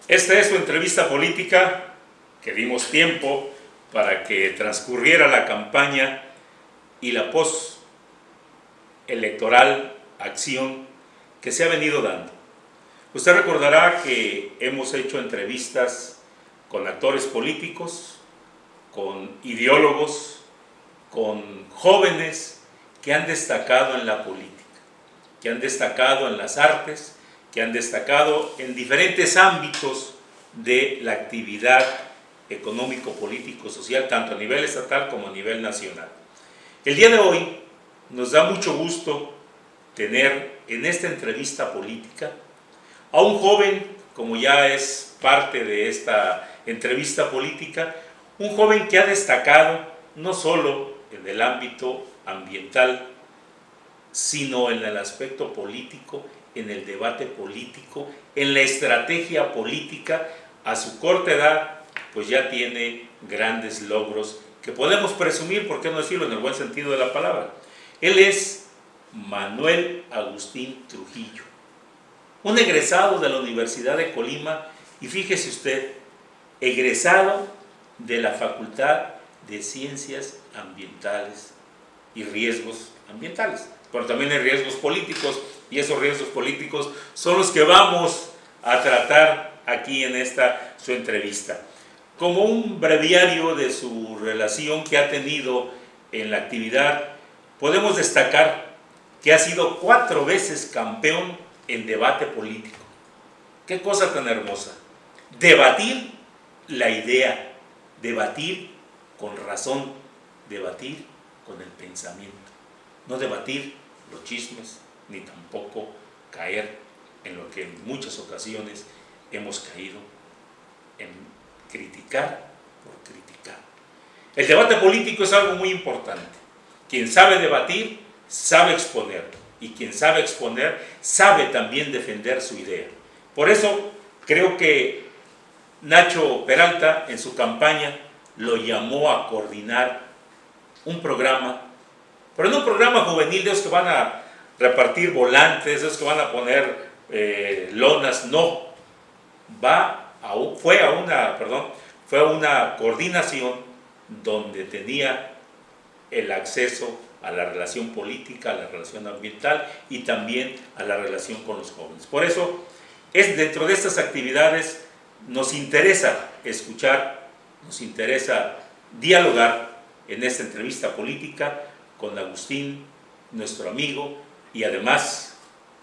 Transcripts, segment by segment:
Esta es su entrevista política, que dimos tiempo para que transcurriera la campaña y la postelectoral acción que se ha venido dando. Usted recordará que hemos hecho entrevistas con actores políticos, con ideólogos, con jóvenes que han destacado en la política, que han destacado en las artes, que han destacado en diferentes ámbitos de la actividad económico, político, social, tanto a nivel estatal como a nivel nacional. El día de hoy nos da mucho gusto tener en esta entrevista política a un joven, como ya es parte de esta entrevista política, un joven que ha destacado no solo en el ámbito ambiental, sino en el aspecto político, en el debate político, en la estrategia política. A su corta edad, pues ya tiene grandes logros que podemos presumir, por qué no decirlo en el buen sentido de la palabra. Él es Manuel Agustín Trujillo, un egresado de la Universidad de Colima, y fíjese usted, egresado de la Facultad de Ciencias Ambientales y Riesgos Ambientales. Pero también hay riesgos políticos, y esos riesgos políticos son los que vamos a tratar aquí en esta su entrevista. Como un breviario de su relación que ha tenido en la actividad, podemos destacar que ha sido 4 veces campeón en debate político. ¡Qué cosa tan hermosa! Debatir la idea, debatir con razón, debatir con el pensamiento. No debatir los chismes, ni tampoco caer en lo que en muchas ocasiones hemos caído, en criticar por criticar. El debate político es algo muy importante. Quien sabe debatir, sabe exponer. Y quien sabe exponer, sabe también defender su idea. Por eso creo que Nacho Peralta en su campaña lo llamó a coordinar un programa, pero no un programa juvenil de esos que van a repartir volantes, de esos que van a poner lonas, no. Fue a una coordinación donde tenía el acceso a la relación política, a la relación ambiental y también a la relación con los jóvenes. Por eso, dentro de estas actividades nos interesa escuchar, nos interesa dialogar en esta entrevista política con Agustín, nuestro amigo, y además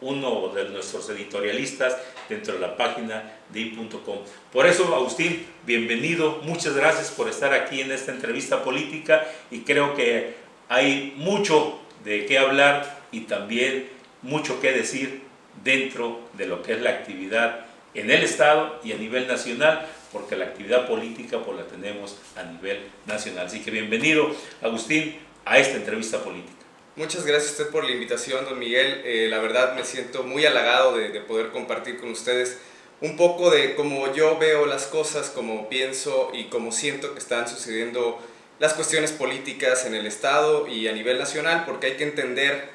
uno de nuestros editorialistas dentro de la página de i.com. Por eso, Agustín, bienvenido, muchas gracias por estar aquí en esta entrevista política, y creo que hay mucho de qué hablar y también mucho que decir dentro de lo que es la actividad en el Estado y a nivel nacional, porque la actividad política pues la tenemos a nivel nacional. Así que bienvenido, Agustín, a esta entrevista política. Muchas gracias a usted por la invitación, don Miguel. La verdad me siento muy halagado de poder compartir con ustedes un poco de cómo yo veo las cosas, cómo pienso y cómo siento que están sucediendo las cuestiones políticas en el Estado y a nivel nacional, porque hay que entender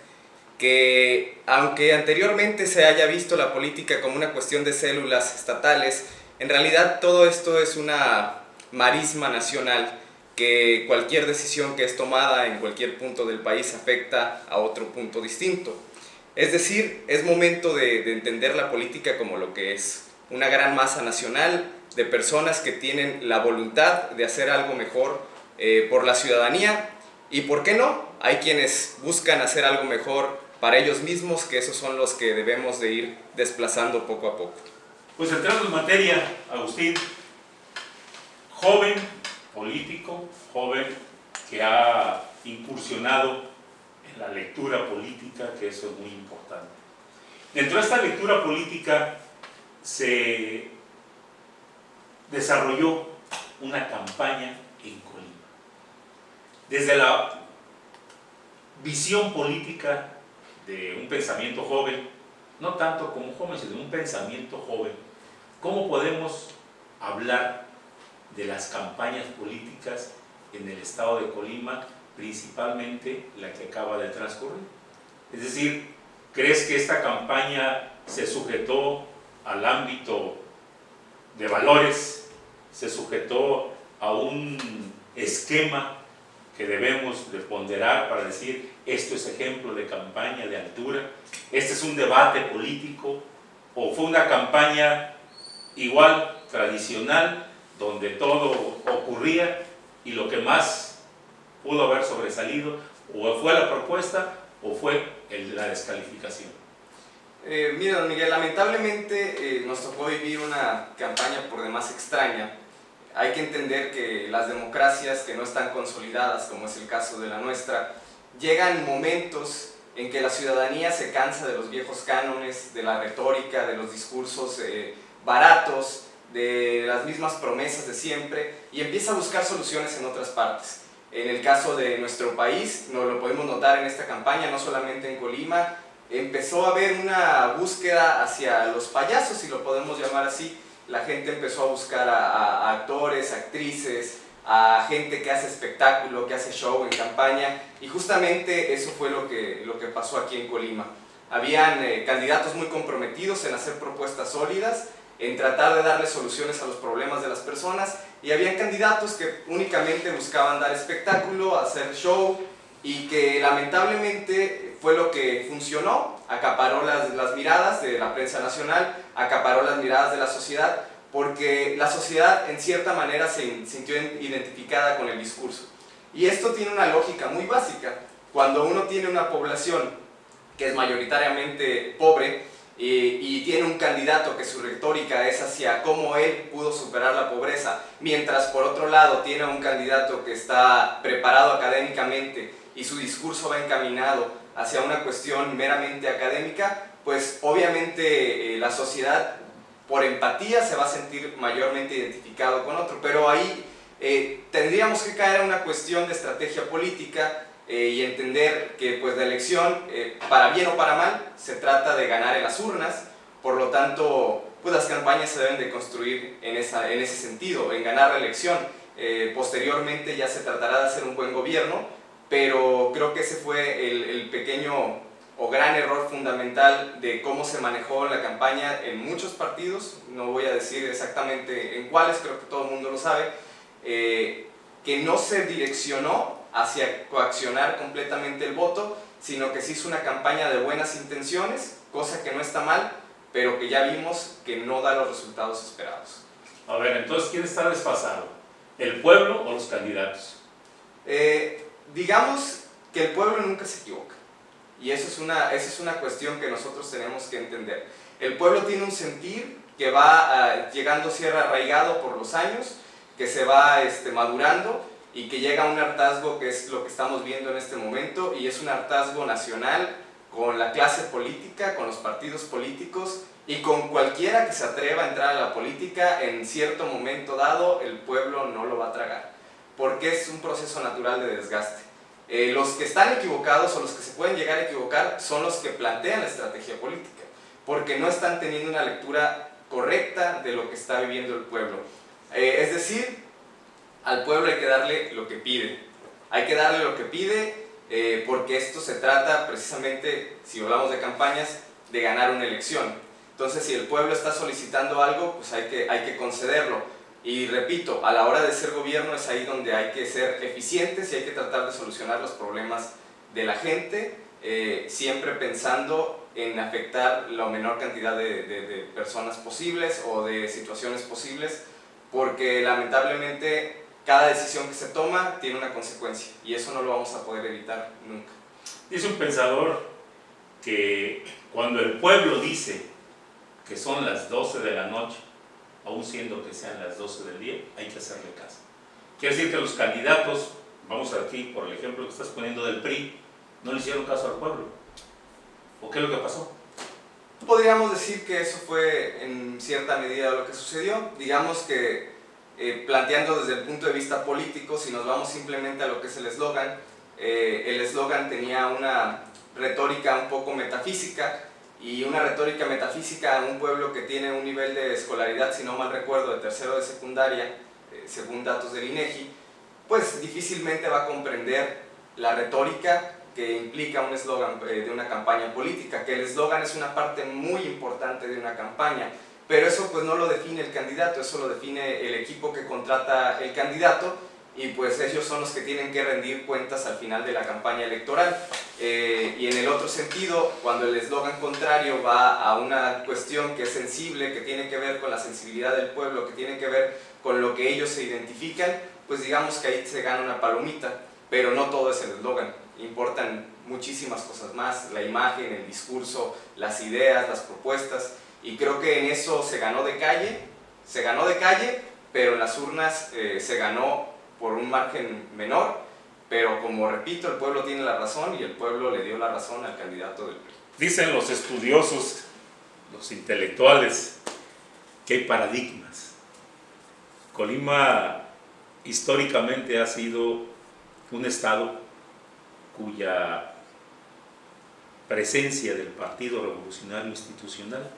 que aunque anteriormente se haya visto la política como una cuestión de células estatales, en realidad todo esto es una marisma nacional, que cualquier decisión que es tomada en cualquier punto del país afecta a otro punto distinto. Es decir, es momento de entender la política como lo que es, una gran masa nacional de personas que tienen la voluntad de hacer algo mejor por la ciudadanía, y ¿por qué no? Hay quienes buscan hacer algo mejor para ellos mismos, que esos son los que debemos de ir desplazando poco a poco. Pues entrando en materia, Agustín, joven político, joven que ha incursionado en la lectura política, que eso es muy importante. Dentro de esta lectura política se desarrolló una campaña en Colima. Desde la visión política de un pensamiento joven, no tanto como joven, sino un pensamiento joven, ¿cómo podemos hablar de las campañas políticas en el estado de Colima, principalmente la que acaba de transcurrir? Es decir, ¿crees que esta campaña se sujetó al ámbito de valores, se sujetó a un esquema que debemos de ponderar para decir esto es ejemplo de campaña de altura, este es un debate político, o fue una campaña igual, tradicional, donde todo ocurría y lo que más pudo haber sobresalido o fue la propuesta o fue la descalificación? Mira, don Miguel, lamentablemente nos tocó vivir una campaña por demás extraña. Hay que entender que las democracias que no están consolidadas, como es el caso de la nuestra, llegan momentos en que la ciudadanía se cansa de los viejos cánones, de la retórica, de los discursos baratos, de las mismas promesas de siempre, y empieza a buscar soluciones en otras partes. En el caso de nuestro país, nos lo podemos notar en esta campaña, no solamente en Colima, empezó a haber una búsqueda hacia los payasos, si lo podemos llamar así. La gente empezó a buscar a actores, actrices, a gente que hace espectáculo, que hace show en campaña, y justamente eso fue lo que pasó aquí en Colima. Habían candidatos muy comprometidos en hacer propuestas sólidas, en tratar de darle soluciones a los problemas de las personas, y habían candidatos que únicamente buscaban dar espectáculo, hacer show, y que lamentablemente fue lo que funcionó, acaparó las miradas de la prensa nacional, acaparó las miradas de la sociedad, porque la sociedad en cierta manera se sintió identificada con el discurso. Y esto tiene una lógica muy básica. Cuando uno tiene una población que es mayoritariamente pobre y tiene un candidato que su retórica es hacia cómo él pudo superar la pobreza, mientras por otro lado tiene un candidato que está preparado académicamente y su discurso va encaminado hacia una cuestión meramente académica, pues obviamente la sociedad por empatía se va a sentir mayormente identificado con otro, pero ahí tendríamos que caer en una cuestión de estrategia política y entender que pues la elección, para bien o para mal, se trata de ganar en las urnas, por lo tanto pues las campañas se deben de construir en ese sentido, en ganar la elección. Posteriormente ya se tratará de hacer un buen gobierno, pero creo que ese fue el pequeño o gran error fundamental de cómo se manejó la campaña en muchos partidos, no voy a decir exactamente en cuáles, creo que todo el mundo lo sabe, que no se direccionó hacia coaccionar completamente el voto, sino que se hizo una campaña de buenas intenciones, cosa que no está mal, pero que ya vimos que no da los resultados esperados. A ver, entonces, ¿quién está desfasado? ¿El pueblo o los candidatos? Digamos que el pueblo nunca se equivoca. Y esa es una cuestión que nosotros tenemos que entender. El pueblo tiene un sentir que va llegando a ser arraigado por los años, que se va madurando y que llega a un hartazgo que es lo que estamos viendo en este momento, y es un hartazgo nacional con la clase política, con los partidos políticos y con cualquiera que se atreva a entrar a la política. En cierto momento dado el pueblo no lo va a tragar, porque es un proceso natural de desgaste. Los que están equivocados o los que se pueden llegar a equivocar son los que plantean la estrategia política, porque no están teniendo una lectura correcta de lo que está viviendo el pueblo. Es decir, al pueblo hay que darle lo que pide. Hay que darle lo que pide porque esto se trata precisamente, si hablamos de campañas, de ganar una elección. Entonces, si el pueblo está solicitando algo, pues hay que concederlo. Y repito, a la hora de ser gobierno es ahí donde hay que ser eficientes y hay que tratar de solucionar los problemas de la gente, siempre pensando en afectar la menor cantidad de personas posibles o de situaciones posibles, porque lamentablemente cada decisión que se toma tiene una consecuencia y eso no lo vamos a poder evitar nunca. Dice un pensador que cuando el pueblo dice que son las 12 de la noche, aún siendo que sean las 12 del día, hay que hacerle caso. Quiere decir que los candidatos, vamos aquí por el ejemplo que estás poniendo del PRI, no le hicieron caso al pueblo. ¿O qué es lo que pasó? Podríamos decir que eso fue en cierta medida lo que sucedió. Digamos que planteando desde el punto de vista político, si nos vamos simplemente a lo que es el eslogan tenía una retórica un poco metafísica, y una retórica metafísica a un pueblo que tiene un nivel de escolaridad, si no mal recuerdo, de tercero de secundaria, según datos del INEGI, pues difícilmente va a comprender la retórica que implica un eslogan de una campaña política, que el eslogan es una parte muy importante de una campaña, pero eso pues no lo define el candidato, eso lo define el equipo que contrata el candidato, y pues ellos son los que tienen que rendir cuentas al final de la campaña electoral. Y en el otro sentido, cuando el eslogan contrario va a una cuestión que es sensible, que tiene que ver con la sensibilidad del pueblo, que tiene que ver con lo que ellos se identifican, pues digamos que ahí se gana una palomita, pero no todo es el eslogan, importan muchísimas cosas más, la imagen, el discurso, las ideas, las propuestas, y creo que en eso se ganó de calle, pero en las urnas se ganó por un margen menor, pero como repito, el pueblo tiene la razón y el pueblo le dio la razón al candidato del PRI. Dicen los estudiosos, los intelectuales, que hay paradigmas. Colima históricamente ha sido un estado cuya presencia del Partido Revolucionario Institucional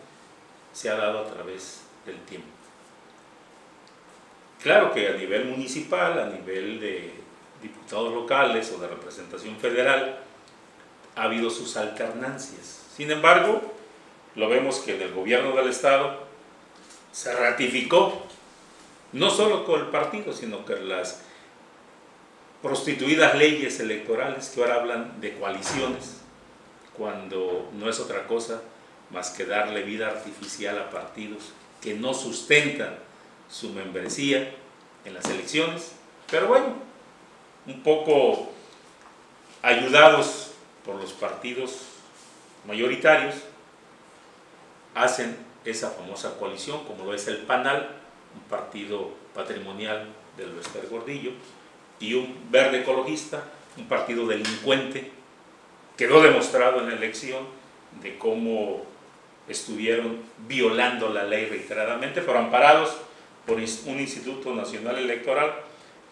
se ha dado a través del tiempo. Claro que a nivel municipal, a nivel de diputados locales o de representación federal, ha habido sus alternancias. Sin embargo, lo vemos que en el gobierno del estado se ratificó, no solo con el partido, sino que las prostituidas leyes electorales que ahora hablan de coaliciones, cuando no es otra cosa más que darle vida artificial a partidos que no sustentan su membresía en las elecciones, pero bueno, un poco ayudados por los partidos mayoritarios, hacen esa famosa coalición, como lo es el PANAL, un partido patrimonial del Bester Gordillo, y un Verde Ecologista, un partido delincuente. Quedó demostrado en la elección de cómo estuvieron violando la ley reiteradamente, pero amparados por un Instituto Nacional Electoral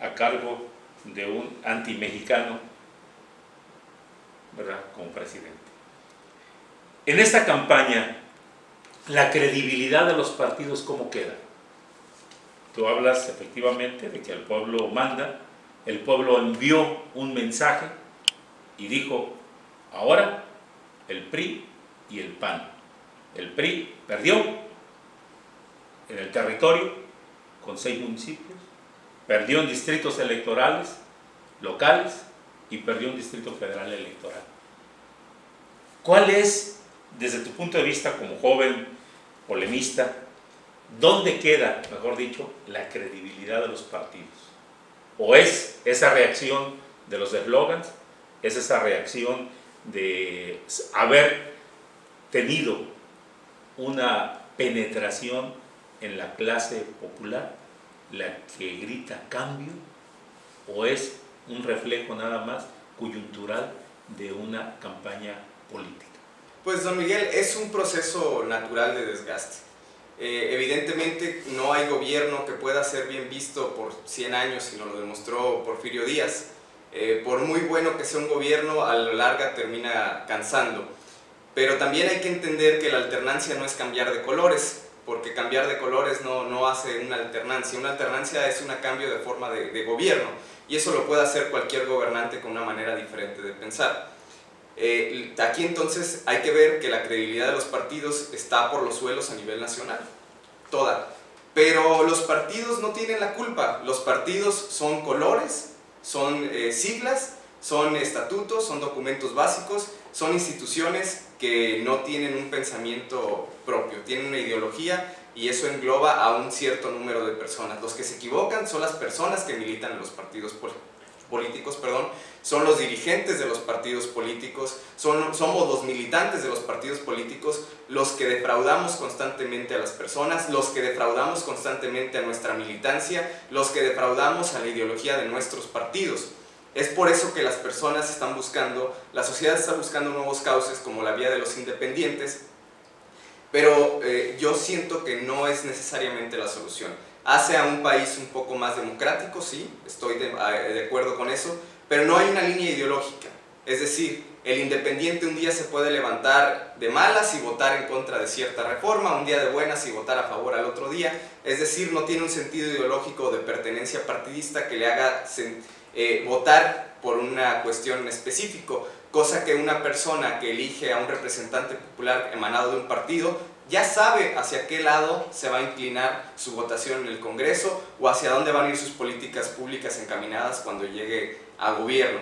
a cargo de un antimexicano, ¿verdad?, como presidente. En esta campaña, la credibilidad de los partidos, ¿cómo queda? Tú hablas efectivamente de que el pueblo manda, el pueblo envió un mensaje y dijo: ahora el PRI y el PAN. El PRI perdió en el territorio con 6 municipios, perdió en distritos electorales locales y perdió un distrito federal electoral. ¿Cuál es, desde tu punto de vista como joven polemista, dónde queda, mejor dicho, la credibilidad de los partidos? ¿O es esa reacción de los eslogans, es esa reacción de haber tenido una penetración en la clase popular, la que grita cambio, o es un reflejo nada más coyuntural de una campaña política? Pues don Miguel, es un proceso natural de desgaste. Evidentemente no hay gobierno que pueda ser bien visto por 100 años, y nos lo demostró Porfirio Díaz. Por muy bueno que sea un gobierno, a la larga termina cansando. Pero también hay que entender que la alternancia no es cambiar de colores, porque cambiar de colores no hace una alternancia. Una alternancia es un cambio de forma de gobierno, y eso lo puede hacer cualquier gobernante con una manera diferente de pensar. Aquí entonces hay que ver que la credibilidad de los partidos está por los suelos a nivel nacional, toda. Pero los partidos no tienen la culpa. Los partidos son colores, son siglas, son estatutos, son documentos básicos, son instituciones que no tienen un pensamiento propio, tienen una ideología, y eso engloba a un cierto número de personas. Los que se equivocan son las personas que militan en los partidos políticos, son los dirigentes de los partidos políticos, somos los militantes de los partidos políticos los que defraudamos constantemente a las personas, los que defraudamos constantemente a nuestra militancia, los que defraudamos a la ideología de nuestros partidos. Es por eso que las personas están buscando, la sociedad está buscando nuevos cauces como la vía de los independientes, pero yo siento que no es necesariamente la solución. Hace a un país un poco más democrático, sí, estoy de acuerdo con eso, pero no hay una línea ideológica. Es decir, el independiente un día se puede levantar de malas y votar en contra de cierta reforma, un día de buenas y votar a favor al otro día. Es decir, no tiene un sentido ideológico de pertenencia partidista que le haga votar por una cuestión en específico, cosa que una persona que elige a un representante popular emanado de un partido ya sabe hacia qué lado se va a inclinar su votación en el Congreso o hacia dónde van a ir sus políticas públicas encaminadas cuando llegue a gobierno.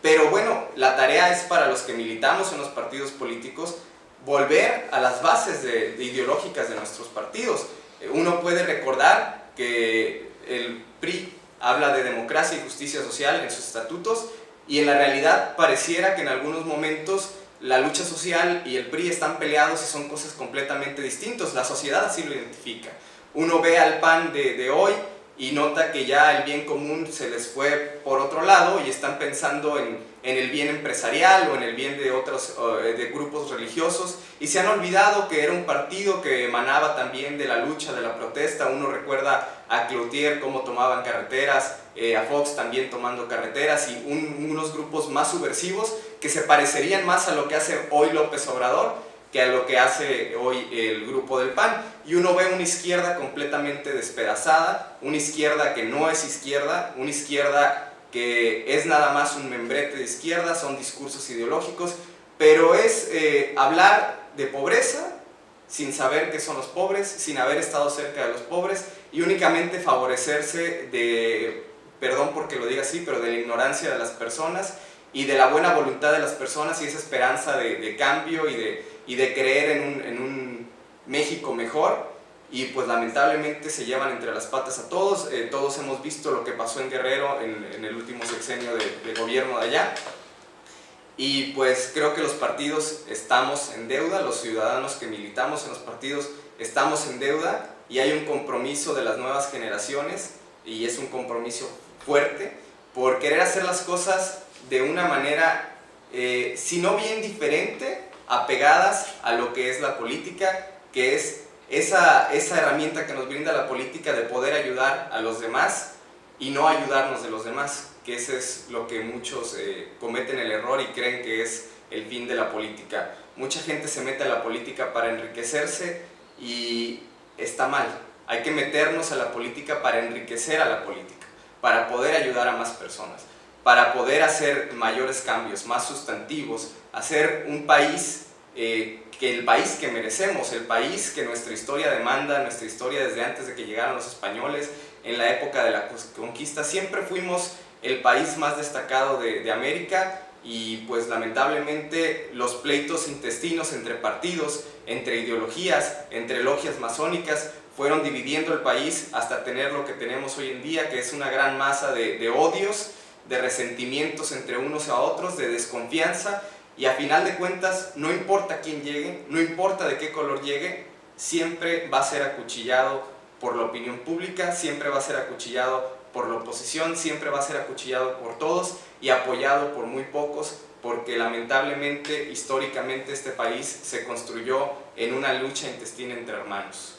Pero bueno, la tarea es para los que militamos en los partidos políticos volver a las bases ideológicas de nuestros partidos. Uno puede recordar que el PRI habla de democracia y justicia social en sus estatutos, y en la realidad pareciera que en algunos momentos la lucha social y el PRI están peleados y son cosas completamente distintas. La sociedad así lo identifica. Uno ve al PAN de hoy y nota que ya el bien común se les fue por otro lado y están pensando en el bien empresarial o en el bien de otros de grupos religiosos, y se han olvidado que era un partido que emanaba también de la lucha, de la protesta. Uno recuerda a Cloutier cómo tomaban carreteras, a Fox también tomando carreteras, y unos grupos más subversivos que se parecerían más a lo que hace hoy López Obrador que a lo que hace hoy el grupo del PAN. Y uno ve una izquierda completamente despedazada, una izquierda que no es izquierda, una izquierda que es nada más un membrete de izquierda, son discursos ideológicos, pero es hablar de pobreza sin saber qué son los pobres, sin haber estado cerca de los pobres, y únicamente favorecerse de, perdón porque lo diga así, pero de la ignorancia de las personas y de la buena voluntad de las personas y esa esperanza de cambio y de creer en un México mejor. Y pues lamentablemente se llevan entre las patas a todos. Todos hemos visto lo que pasó en Guerrero en el último sexenio de gobierno de allá, y pues creo que los partidos estamos en deuda, los ciudadanos que militamos en los partidos estamos en deuda, y hay un compromiso de las nuevas generaciones, y es un compromiso fuerte por querer hacer las cosas de una manera, si no bien diferente, apegadas a lo que es la política, que es esa herramienta que nos brinda la política de poder ayudar a los demás y no ayudarnos de los demás, que ese es lo que muchos cometen el error y creen que es el fin de la política. Mucha gente se mete a la política para enriquecerse y está mal. Hay que meternos a la política para enriquecer a la política, para poder ayudar a más personas, para poder hacer mayores cambios, más sustantivos, hacer un país que el país que merecemos, el país que nuestra historia demanda, nuestra historia desde antes de que llegaran los españoles, en la época de la conquista. Siempre fuimos el país más destacado de América, y pues lamentablemente los pleitos intestinos entre partidos, entre ideologías, entre logias masónicas, fueron dividiendo el país hasta tener lo que tenemos hoy en día, que es una gran masa de odios, de resentimientos entre unos a otros, de desconfianza. Y a final de cuentas, no importa quién llegue, no importa de qué color llegue, siempre va a ser acuchillado por la opinión pública, siempre va a ser acuchillado por la oposición, siempre va a ser acuchillado por todos y apoyado por muy pocos, porque lamentablemente, históricamente, este país se construyó en una lucha intestina entre hermanos.